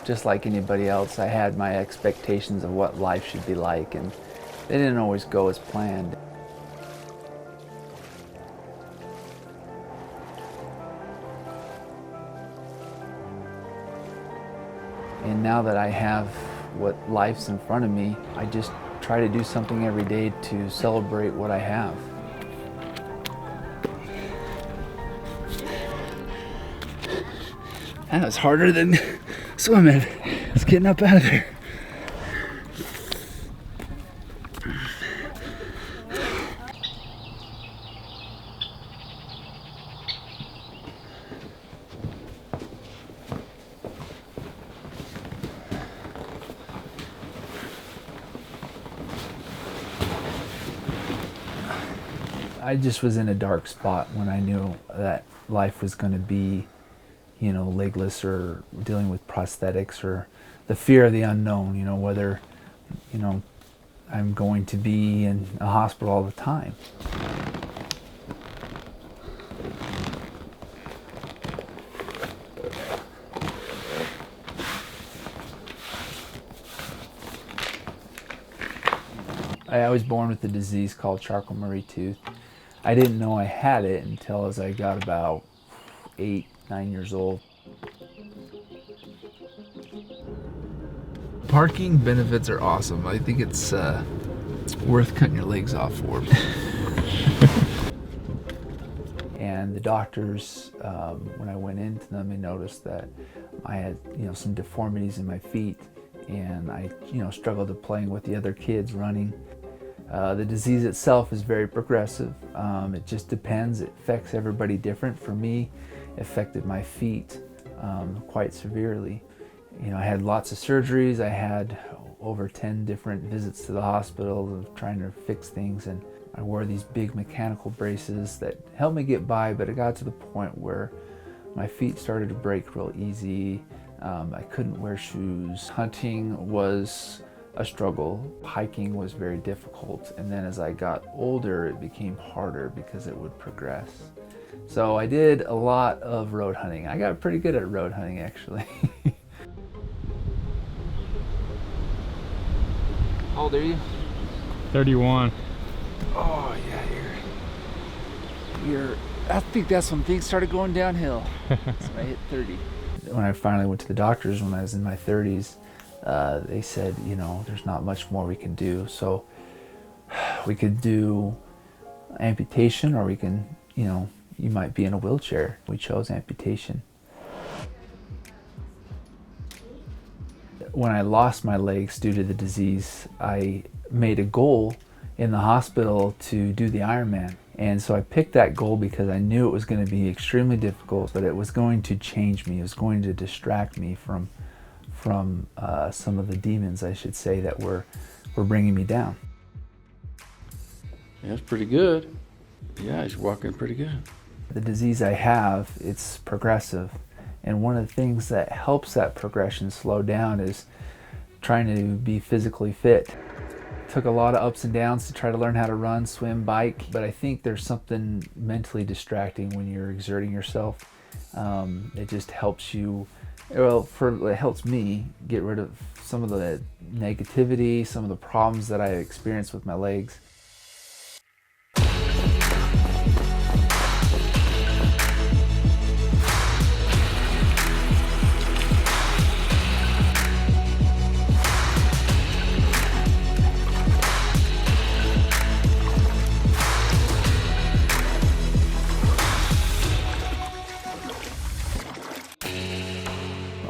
just like anybody else, I had my expectations of what life should be like, and they didn't always go as planned. And now that I have what life's in front of me, I just try to do something every day to celebrate what I have. That was harder than swimming. It's getting up out of there. I just was in a dark spot when I knew that life was going to be, you know, legless or dealing with prosthetics, or the fear of the unknown, you know, whether, you know, I'm going to be in a hospital all the time. I was born with a disease called Charcot-Marie-Tooth. I didn't know I had it until as I got about 8, 9 years old. Parking benefits are awesome. I think it's worth cutting your legs off for. And the doctors, when I went into them, they noticed that I had, you know, some deformities in my feet, and I, you know, struggled to playing with the other kids running. The disease itself is very progressive. It just depends. It affects everybody different. For me, it affected my feet quite severely. You know, I had lots of surgeries. I had over 10 different visits to the hospital of trying to fix things, and I wore these big mechanical braces that helped me get by, but it got to the point where my feet started to break real easy. I couldn't wear shoes. Hunting was a struggle. Hiking was very difficult, and then as I got older it became harder because it would progress. So I did a lot of road hunting. I got pretty good at road hunting, actually. How old are you? 31. Oh yeah, you're I think that's when things started going downhill. So I hit 30. When I finally went to the doctors when I was in my 30s, they said, you know, there's not much more we can do. So we could do amputation, or we can, you know, you might be in a wheelchair. We chose amputation. When I lost my legs due to the disease, I made a goal in the hospital to do the Ironman. And so I picked that goal because I knew it was going to be extremely difficult, but it was going to change me. It was going to distract me from some of the demons, I should say, that were bringing me down. Yeah, it's pretty good. Yeah, he's walking pretty good. The disease I have, it's progressive. And one of the things that helps that progression slow down is trying to be physically fit. Took a lot of ups and downs to try to learn how to run, swim, bike, but I think there's something mentally distracting when you're exerting yourself. It just helps you, well, it helps me get rid of some of the negativity, some of the problems that I experienced with my legs.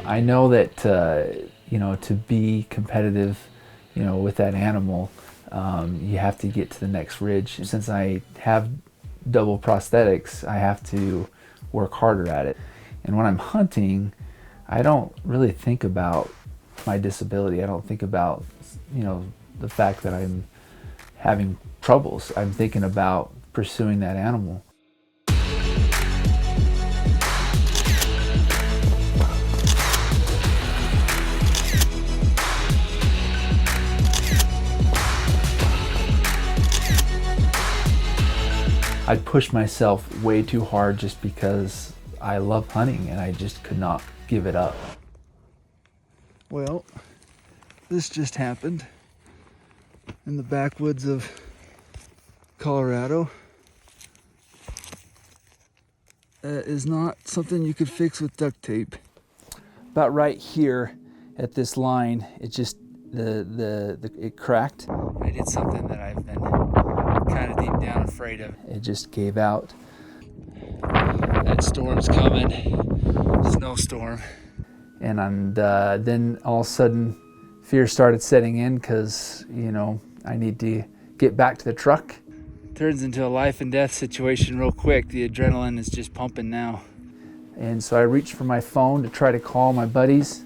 I know that, you know, to be competitive, you know, with that animal, you have to get to the next ridge. Since I have double prosthetics, I have to work harder at it. And when I'm hunting, I don't really think about my disability. I don't think about, you know, the fact that I'm having troubles. I'm thinking about pursuing that animal. I pushed myself way too hard just because I love hunting and I just could not give it up. Well, this just happened in the backwoods of Colorado. That is not something you could fix with duct tape. About right here at this line, it just it cracked. I did something that I've been kind of deep down afraid of. It just gave out. That storm's coming, snowstorm. And then all of a sudden, fear started setting in because, you know, I need to get back to the truck. Turns into a life and death situation real quick. The adrenaline is just pumping now. And so I reached for my phone to try to call my buddies,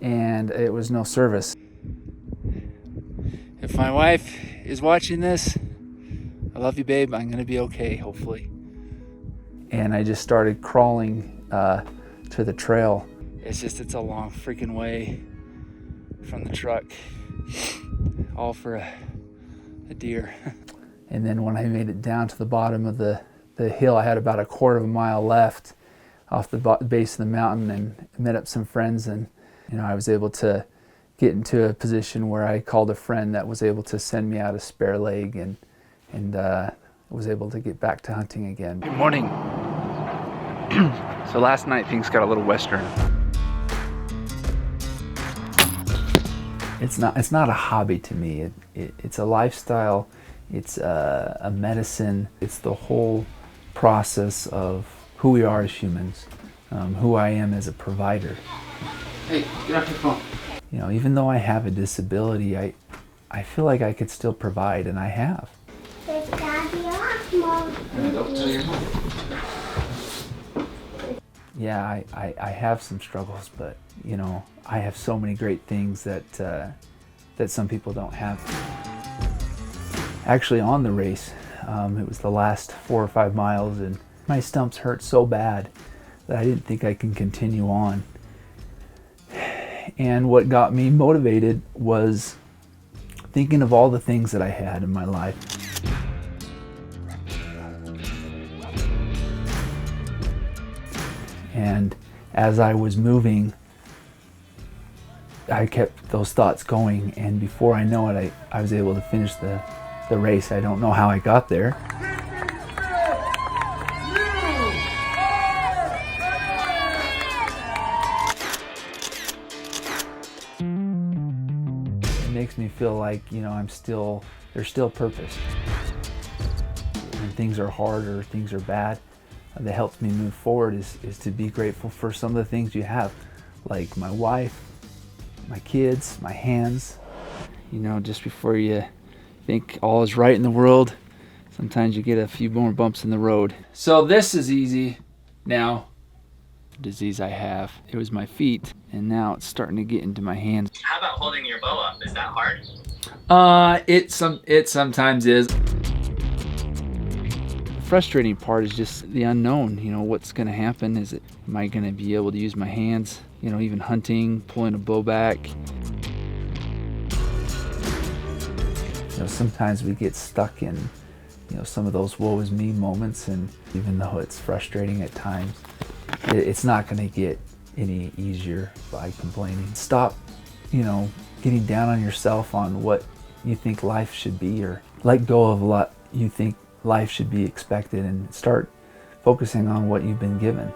and it was no service. If my wife is watching this, I love you, babe. I'm gonna be okay, hopefully. And I just started crawling to the trail. It's a long freaking way from the truck, all for a deer. And then when I made it down to the bottom of the hill, I had about a quarter of a mile left off the base of the mountain, and met up some friends, and you know, I was able to get into a position where I called a friend that was able to send me out a spare leg, and was able to get back to hunting again. Good morning. So last night things got a little western. It's not a hobby to me. It's a lifestyle. It's a medicine. It's the whole process of who we are as humans, who I am as a provider. Hey, get off your phone. You know, even though I have a disability, I feel like I could still provide, and I have. Don't tell your mom. Yeah, I have some struggles, but you know, I have so many great things that some people don't have. Actually, on the race, it was the last 4 or 5 miles, and my stumps hurt so bad that I didn't think I can continue on. And what got me motivated was thinking of all the things that I had in my life. And as I was moving, I kept those thoughts going, and before I know it, I was able to finish the race. I don't know how I got there. It makes me feel like, you know, there's still purpose. When things are hard or things are bad, that helps me move forward is to be grateful for some of the things you have, like my wife, my kids, my hands. You know, just before you think all is right in the world, sometimes you get a few more bumps in the road. So this is easy now. The disease I have, it was my feet, and now it's starting to get into my hands. How about holding your bow up? Is that hard? It sometimes is. The frustrating part is just the unknown. You know, what's going to happen? Am I going to be able to use my hands? You know, even hunting, pulling a bow back. You know, sometimes we get stuck in, you know, some of those woe is me moments, and even though it's frustrating at times, it's not going to get any easier by complaining. Stop, you know, getting down on yourself on what you think life should be, or let go of what you think life should be expected, and start focusing on what you've been given.